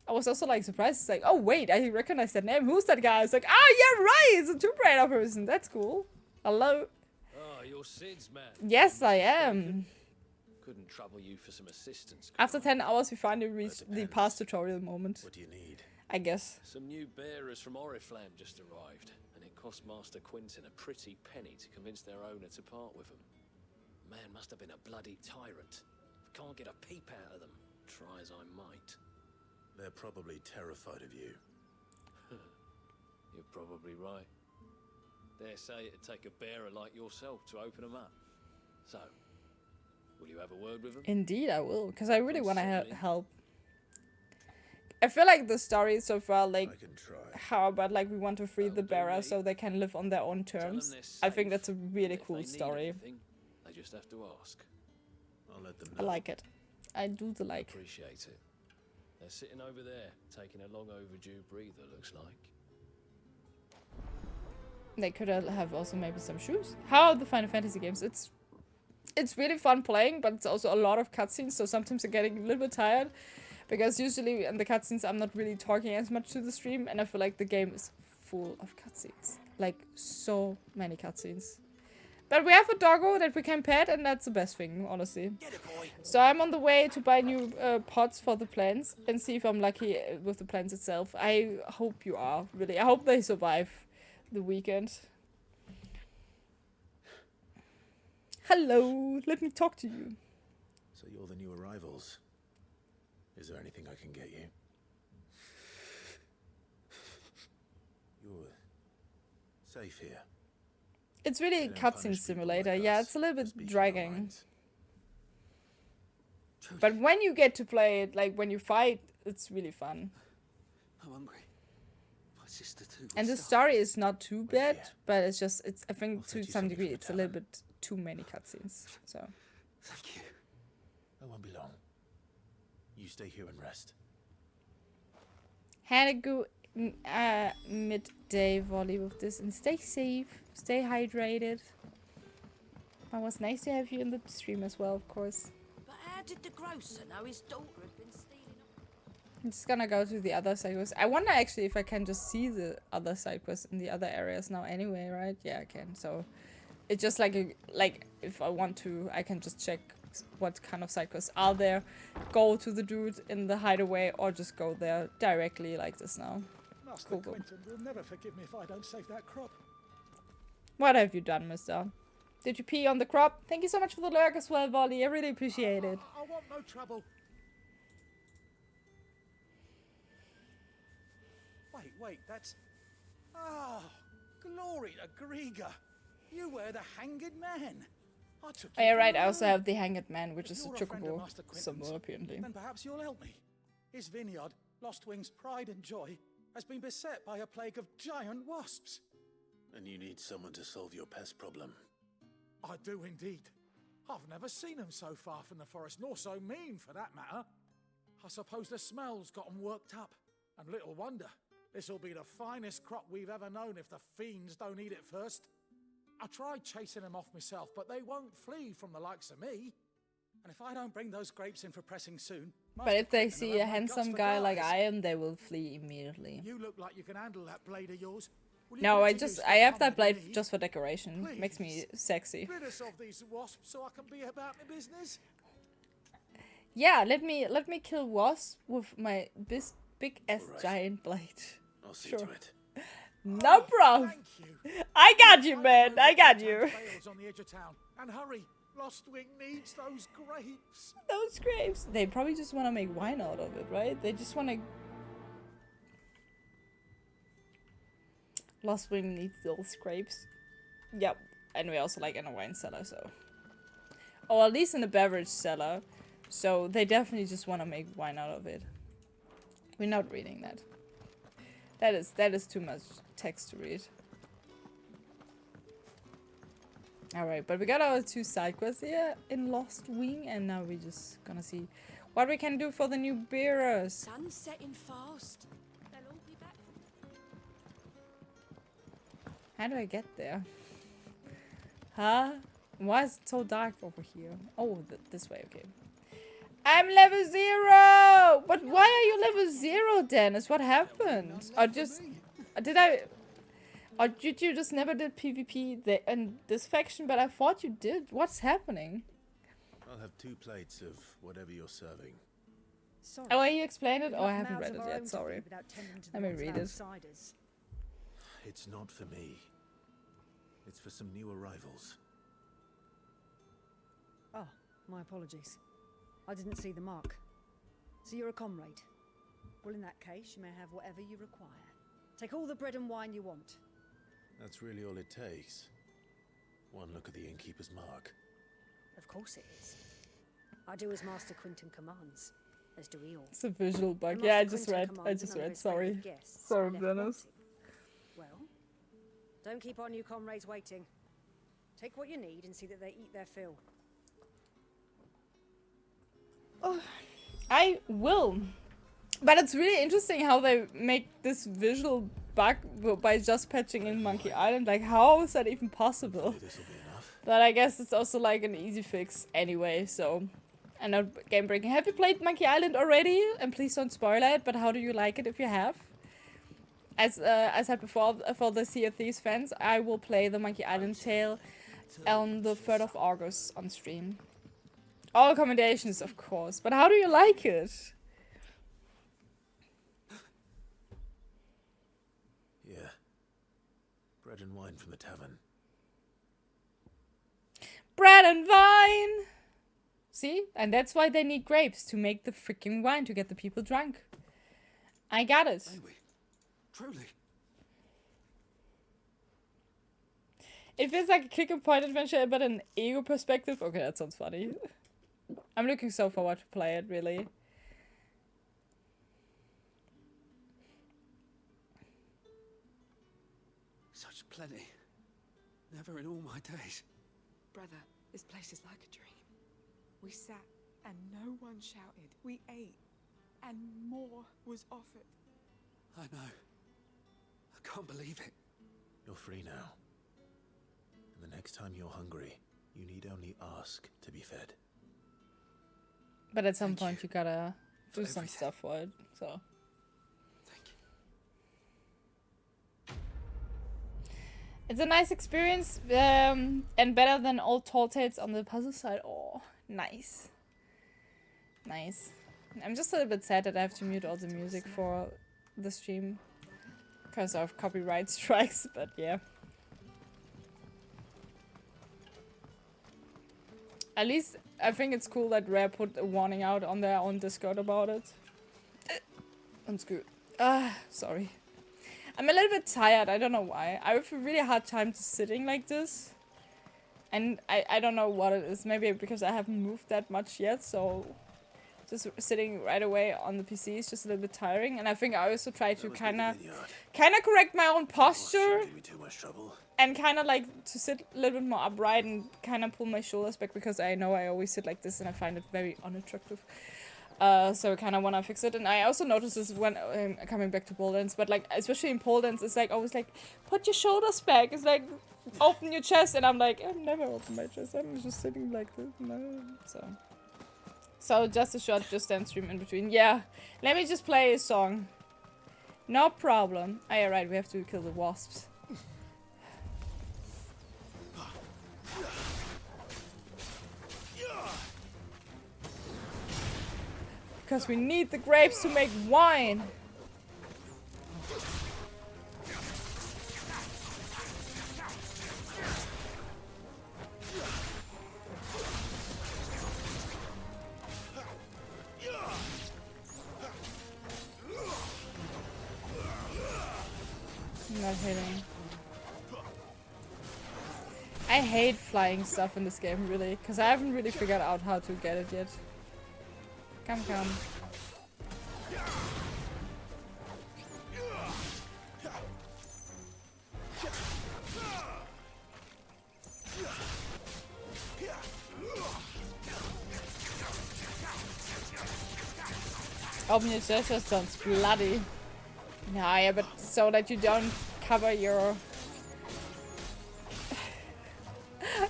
I was also like surprised. It's like, oh wait, I recognize that name. Who's that guy? I was like, oh yeah, right, it's a Tomb Raider person. That's cool. Hello. Oh, you're Sid's man. Yes, I am. Couldn't trouble you for some assistance. After 10 hours, we finally reached the past tutorial moment. What do you need? I guess. Some new bearers from Oriflamme just arrived, and it cost Master Quinton a pretty penny to convince their owner to part with them. Man must have been a bloody tyrant. can't get a peep out of them, try as I might. They're probably terrified of you. You're probably right. Dare say it'd take a bearer like yourself to open them up. So, will you have a word with them? Indeed, I will, because I really want to help. I feel like the story so far, like, I can try. how about like we want to free the bearer so they can live on their own terms. I think that's a really cool story. They just have to ask. I'll let them I know. like it. I do the like. Appreciate it. They're sitting over there, taking a long overdue breather, looks like. They could have also maybe some shoes. How are the Final Fantasy games? It's really fun playing, but it's also a lot of cutscenes, so sometimes I'm getting a little bit tired. Because usually in the cutscenes I'm not really talking as much to the stream, and I feel like the game is full of cutscenes. Like, so many cutscenes. But we have a doggo that we can pet, and that's the best thing, honestly. So I'm on the way to buy new pots for the plants, and see if I'm lucky with the plants itself. I hope you are, really. I hope they survive the weekend. Hello, let me talk to you. So you're the new arrivals. Is there anything I can get you? You're safe here. It's really a cutscene simulator. Yeah, it's a little bit dragging. But when you get to play it, like when you fight, it's really fun. I'm hungry. My sister too. And the story is not too bad, but it's just, I think to some degree it's a little bit too many cutscenes. So. Thank you. I won't be long. You stay here and rest. Had a good midday volley with this, and stay safe, stay hydrated. It was nice to have you in the stream as well, of course. But how did the grocer know his daughter had been stealing? I'm just gonna go to the other side quests. I wonder actually if I can just see the other side quests in the other areas now anyway, right? Yeah, I can. So it's just like if I want to, I can just check what kind of side quests are there, go to the dude in the hideaway, or just go there directly like this now. Master Quentin will never forgive me if I don't save that crop. What have you done, mister? Did you pee on the crop? Thank you so much for the lurk as well, Volley. I really appreciate it. I want no trouble. Wait, that's... Oh, glory to Grieger. You were the Hanged Man. Oh yeah, right, I also have the Hanged Man, which is a chocobo symbol, apparently. Then perhaps you'll help me. His vineyard, Lostwing's pride and joy, has been beset by a plague of giant wasps. And you need someone to solve your pest problem. I do indeed. I've never seen them so far from the forest, nor so mean for that matter. I suppose the smell's got them worked up. And little wonder. This'll be the finest crop we've ever known if the fiends don't eat it first. I tried chasing them off myself, but they won't flee from the likes of me. And if I don't bring those grapes in for pressing soon... But if they see a handsome guy like I am, they will flee immediately. You look like you can handle that blade of yours. No, I have that blade just for decoration. Please. Makes me sexy. Rid us of these wasps so I can be about my business. Yeah, let me kill wasps with my big ass giant blade. I'll see to it. No problem. I got you, man. I got you. On the edge of town. And hurry, Lostwing needs those grapes. Those grapes. They probably just want to make wine out of it, right? They just want to. Lostwing needs those grapes. Yep. And we also like in a wine cellar, so. Or at least in a beverage cellar. So they definitely just want to make wine out of it. We're not reading that. That is too much text to read. Alright, but we got our 2 side quests here in Lostwing, and now we're just gonna see what we can do for the new bearers. Sun's setting fast. They'll all be back. How do I get there? Huh? Why is it so dark over here? Oh, this way, okay. I'm level 0! But why are you level 0, Dennis? What happened? Or just... Did I... Or did you just never did PvP in this faction, but I thought you did? What's happening? I'll have 2 plates of whatever you're serving. Sorry. Oh, you explained it? Oh, I haven't read it yet, sorry. Let me read it. It's not for me. It's for some new arrivals. Oh, my apologies. I didn't see the mark. So you're a comrade. Well, in that case, you may have whatever you require. Take all the bread and wine you want. That's really all it takes. One look at the innkeeper's mark. Of course it is. I do as Master Quinton commands, as do we all. It's a visual bug. And Yeah, I Master just Quinton read. I commands just none of read. his Sorry. favourite guests Sorry, left Dennis. wanting. Well, don't keep our new comrades waiting. Take what you need and see that they eat their fill. Oh, I will. But it's really interesting how they make this visual bug by just patching in Monkey Island. Like, how is that even possible? But I guess it's also like an easy fix anyway, so... I'm not game breaking. Have you played Monkey Island already? And please don't spoil it, but how do you like it if you have? As I said before, for the Sea of Thieves fans, I will play the Monkey Island tale on the 3rd of August on stream. All accommodations, of course. But how do you like it? Yeah. Bread and wine from the tavern. Bread and wine! See? And that's why they need grapes, to make the freaking wine, to get the people drunk. I got it. Truly. It feels like a click and point adventure, but an ego perspective. Okay, that sounds funny. I'm looking so forward to play it, really. Such plenty. Never in all my days. Brother, this place is like a dream. We sat and no one shouted. We ate and more was offered. I know. I can't believe it. You're free now. And the next time you're hungry, you need only ask to be fed. But at some point you gotta do some stuff for it, so... It's a nice experience, and better than old Tall Tales on the puzzle side. Oh, nice. Nice. I'm just a little bit sad that I have to mute all the music for the stream because of copyright strikes, but yeah. At least I think it's cool that Rare put a warning out on their own Discord about it. That's good. Sorry. I'm a little bit tired, I don't know why. I have a really hard time just sitting like this. And I don't know what it is. Maybe because I haven't moved that much yet, so... Just sitting right away on the PC is just a little bit tiring. And I think I also try to kinda correct my own posture. And kinda like to sit a little bit more upright and kinda pull my shoulders back, because I know I always sit like this and I find it very unattractive. So I kind of want to fix it. And I also noticed this when coming back to pole dance, but like especially in pole dance, it's like always like put your shoulders back. It's like open your chest, and I'm like, I've never opened my chest. I'm just sitting like this. No. So just a short Just Dance stream in between. Yeah, let me just play a song. No problem. Oh, yeah, right. We have to kill the wasps. Because we need the grapes to make wine. I'm not hitting. I hate flying stuff in this game, really, because I haven't really figured out how to get it yet. Come. Open your chest, that sounds bloody. Nah, yeah, but so that you don't cover your...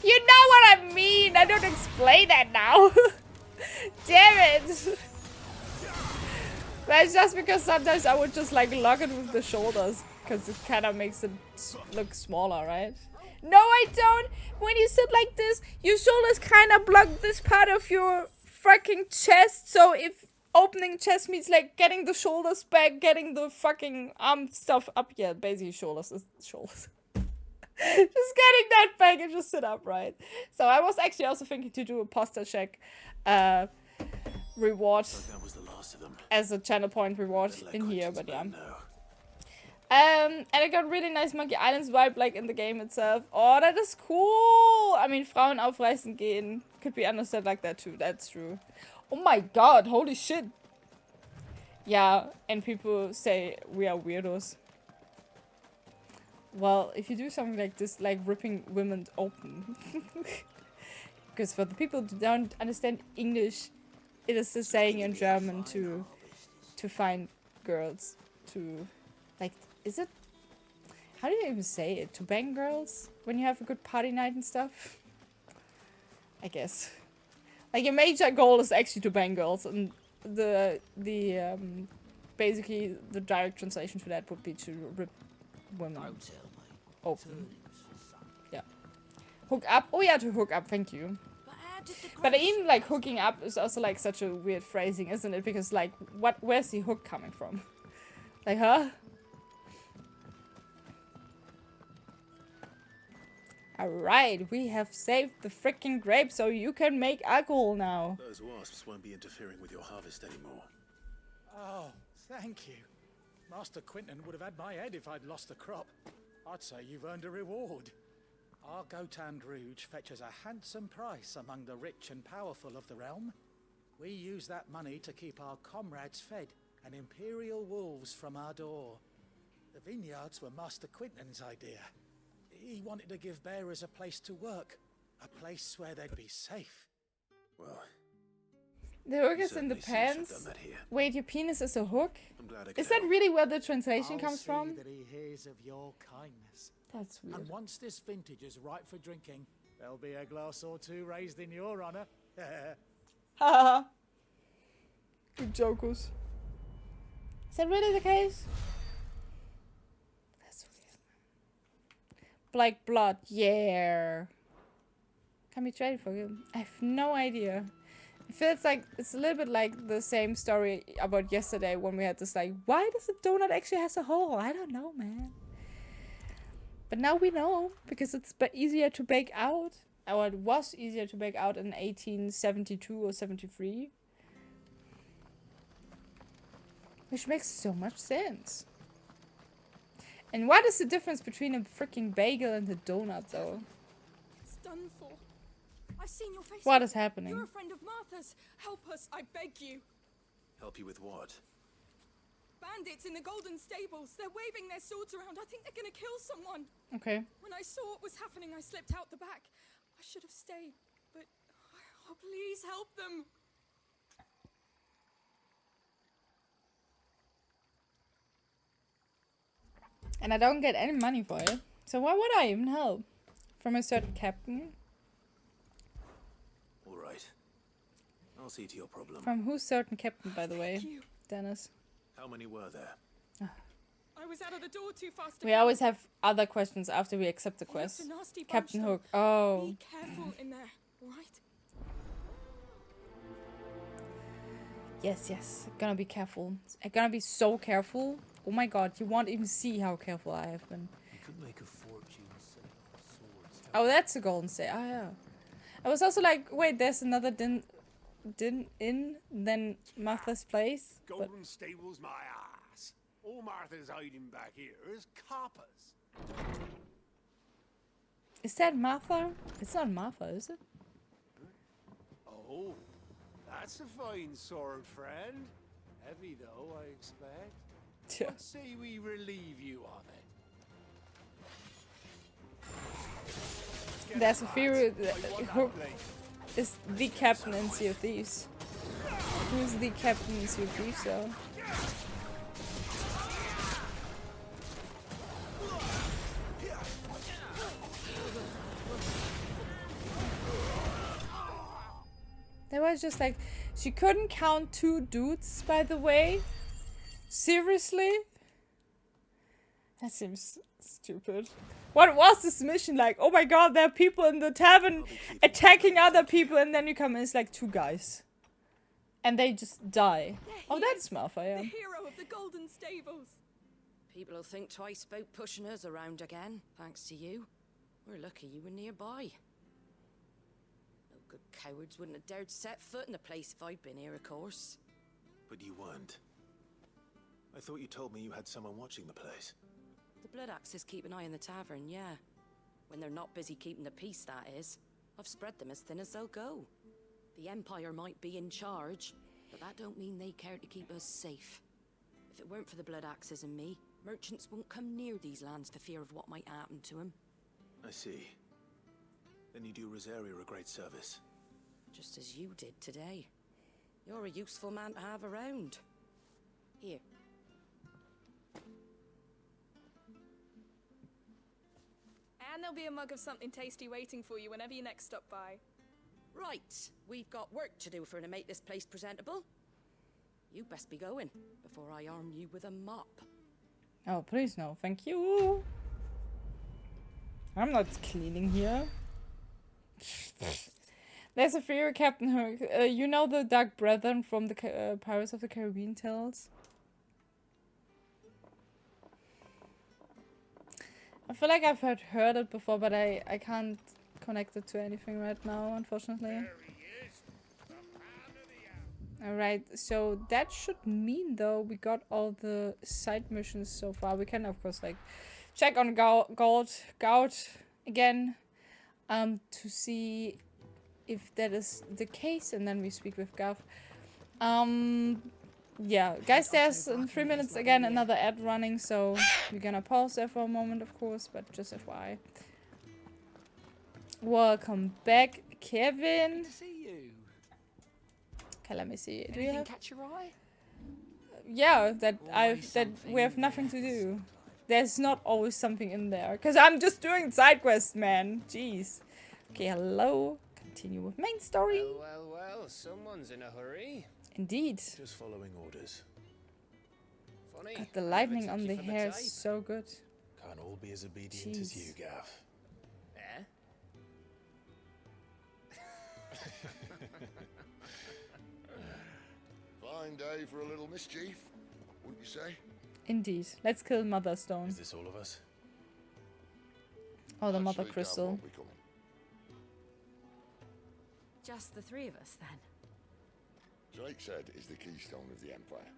You know what I mean! I don't explain that now! Damn it! That's just because sometimes I would just like lock it with the shoulders, because it kind of makes it look smaller, right? No, I don't! When you sit like this, your shoulders kind of block this part of your fucking chest, so if opening chest means like getting the shoulders back, getting the fucking arm stuff up, yeah, basically shoulders is shoulders. Just getting that back and just sit upright. So I was actually also thinking to do a posture check reward That was the last of them. as a channel point reward in here, but yeah. No. And I got really nice Monkey Islands vibe, like, in the game itself. Oh, that is cool! I mean, Frauen aufreißen gehen could be understood like that too, that's true. Oh my god, holy shit! Yeah, and people say we are weirdos. Well, if you do something like this, like ripping women open. Because for the people who don't understand English, it is the saying in German to find girls, to, like, is it? How do you even say it? To bang girls when you have a good party night and stuff? I guess. Like, your major goal is actually to bang girls, and basically the direct translation for that would be to rip women open. Yeah. Hook up. Oh yeah, to hook up. Thank you. But even like hooking up is also like such a weird phrasing, isn't it? Because like, where's the hook coming from? Like, huh? Alright, we have saved the freaking grape so you can make alcohol now. Those wasps won't be interfering with your harvest anymore. Oh, thank you. Master Quinton would have had my head if I'd lost the crop. I'd say you've earned a reward. Our Gotand Rouge fetches a handsome price among the rich and powerful of the realm. We use that money to keep our comrades fed and imperial wolves from our door. The vineyards were Master Quinton's idea. He wanted to give bearers a place to work, a place where they'd be safe. Well, the hook is in the pants. Wait, your penis is a hook? I'm glad I could is that help. really where the translation I'll comes see from? that he hears of your kindness. That's weird. And once this vintage is ripe for drinking, there'll be a glass or two raised in your honor. Haha. Good jokers. Is that really the case? That's weird. Black blood, yeah. Can be traded for you. I have no idea. It feels like it's a little bit like the same story about yesterday when we had this like, why does the donut actually has a hole? I don't know, man. But now we know, because it's easier to bake out. Or it was easier to bake out in 1872 or 73. Which makes so much sense. And what is the difference between a freaking bagel and a donut, though? It's done for. I've seen your face. What is happening? You're a friend of Martha's. Help us, I beg you. Help you with what? Bandits in the Golden Stables. They're waving their swords around. I think they're gonna kill someone. Okay. When I saw what was happening, I slipped out the back. I should have stayed, but oh, please help them. And I don't get any money for it. So why would I even help? From a certain captain? All right. I'll see to your problem. From whose certain captain, by the way? Dennis. How many were there? I was out of the door too fast. To We always have other questions after we accept the It's quest. a nasty bunch, Captain though. Hook. Oh. Be careful in there, right? Yes, yes. Gonna be careful. I'm gonna be so careful. Oh my god, you won't even see how careful I have been. You could make a fortune selling swords. Oh, that's a golden state. Oh, yeah. I was also like, wait, there's another din in than Martha's place? But Golden Stables, my ass. All Martha's hiding back here is coppers. is that Martha? It's not Martha, is it? Oh, that's a fine sword, friend. Heavy, though, I expect. Yeah. Let's say we relieve you of it. There's a theory that Hook is the captain in Sea of Thieves. Who's the captain in Sea of Thieves, though? That was just like, she couldn't count 2 dudes, by the way. Seriously? That seems stupid. What was this mission like? Oh my god, there are people in the tavern attacking other people, and then you come in, it's like 2 guys. And they just die. Oh, that's Martha, yeah. The hero of the Golden Stables. People will think twice about pushing us around again, thanks to you. We're lucky you were nearby. No Good cowards wouldn't have dared set foot in the place if I'd been here, of course. But you weren't. I thought you told me you had someone watching the place. The Blood Axes keep an eye on the tavern, yeah. When they're not busy keeping the peace, that is. I've spread them as thin as they'll go. The Empire might be in charge, but that don't mean they care to keep us safe. If it weren't for the Blood Axes and me, merchants won't come near these lands for fear of what might happen to them. I see. Then you do Rosaria a great service. Just as you did today. You're a useful man to have around. Here. And there'll be a mug of something tasty waiting for you whenever you next stop by. Right, we've got work to do for to make this place presentable. You best be going, before I arm you with a mop. Oh, please no, thank you. I'm not cleaning here. There's a fear, Captain Hook. You know the Dark Brethren from the Pirates of the Caribbean tales? I feel like I've heard it before, but I can't connect it to anything right now, unfortunately. Alright, so that should mean, though, we got all the side missions so far. We can, of course, like, check on Gout again, to see if that is the case, and then we speak with Gav. Yeah, guys, there's in 3 minutes again another ad running, so we're gonna pause there for a moment, of course, but just FYI. Welcome back, Kevin. Good to see you. Okay, let me see. Do you Anything have? catch your eye? Yeah, that we have nothing to do. There's not always something in there, cause I'm just doing side quests, man. Jeez. Okay, hello. Continue with main story. Well, someone's in a hurry. Indeed. Just following orders. Funny. God, the lightning Never on took the you for hair type. is so good. Can't all be as obedient as you, Jeez. Gav. Eh? Fine day for a little mischief, wouldn't you say? Indeed. Let's kill Mother Stone. Is this all of us? Oh, the Mother Actually, Gav Crystal. won't be coming. Just the three of us, then? Drake said is the keystone of the Empire.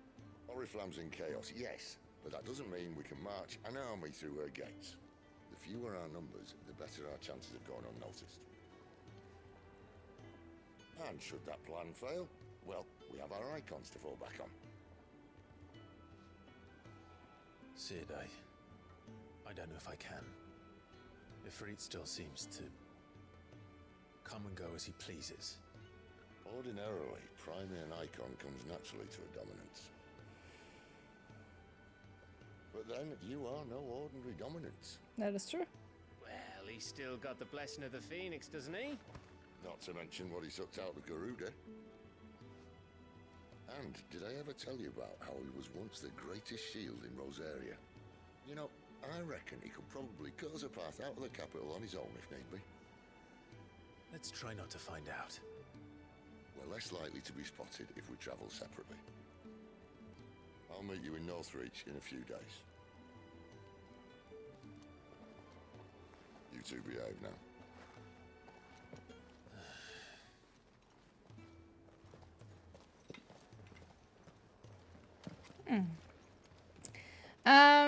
Oriflamme's in chaos, yes, but that doesn't mean we can march an army through her gates. The fewer our numbers, the better our chances of going unnoticed. And should that plan fail, well, we have our icons to fall back on. Sid, I don't know if I can. Ifrit still seems to come and go as he pleases. Ordinarily, priming an icon comes naturally to a dominance. But then, you are no ordinary dominance. That is true. Well, he's still got the blessing of the Phoenix, doesn't he? Not to mention what he sucked out of Garuda. And did I ever tell you about how he was once the greatest shield in Rosaria? You know, I reckon he could probably cut us a path out of the capital on his own if need be. Let's try not to find out. We're less likely to be spotted if we travel separately. I'll meet you in Northreach in a few days. You two behave now.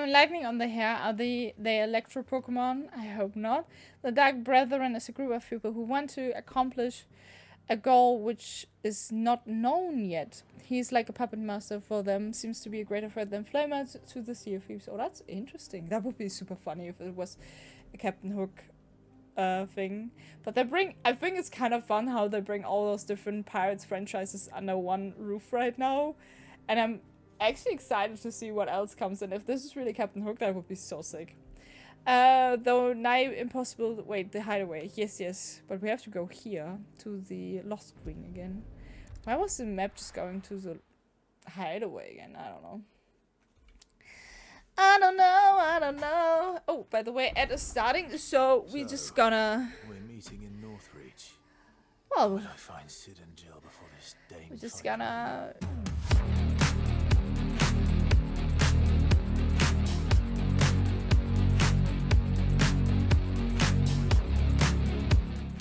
Lightning on the hair, are they electro Pokemon? I hope not. The Dark Brethren is a group of people who want to accomplish a goal which is not known yet. He's like a puppet master for them, seems to be a greater threat than Flamer to the Sea of Thieves. Oh, that's interesting. That would be super funny if it was a Captain Hook thing. But they bring, I think it's kind of fun how they bring all those different Pirates franchises under one roof right now. And I'm actually excited to see what else comes in. If this is really Captain Hook, that would be so sick. Though nigh impossible. Wait, the hideaway. Yes. But we have to go here to the Lost Queen again. Why was the map just going to the hideaway again? I don't know. I don't know. Oh, by the way, Ed is starting, so we're just gonna. We're meeting in Northreach. Well, Will I find Sid and Jill before this dame? we're just gonna